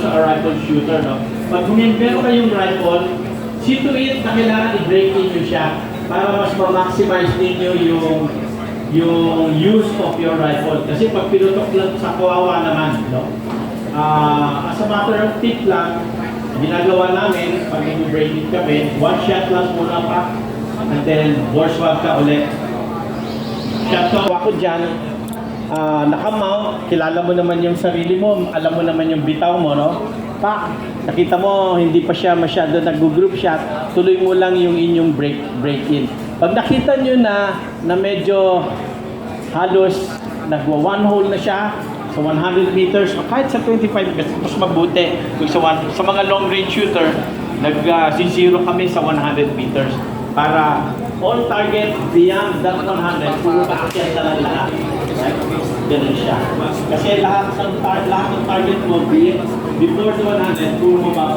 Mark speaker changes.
Speaker 1: sa rifle shooter, no? Pag meron kayong rifle, see to it na kailangan i-break in nyo siya para mas ma-maximize ninyo yung use of your rifle. Kasi pag pinutok lang sa kawawa naman, no? As a matter of tip lang, ginagawa namin pag i-break in kami, one shot lang muna pa, and then bore swab ka ulit. Shot ko ako dyan, nakamount, kilala mo naman yung sarili mo, alam mo naman yung bitaw mo, no? Pak, nakita mo, hindi pa siya masyado nag-group shot, tuloy mo lang yung inyong break-in. Pag nakita nyo na medyo halos nagwa one hole na siya, sa 100 meters, o kahit sa 25 meters, mas mabuti. Kung sa mga long range shooter, nag-zero kami sa 100 meters. Para all target beyond that 100, puro kakasyan na lang lahat. Ganun siya. Kasi lahat ng target mo, before the 100, puro mababa.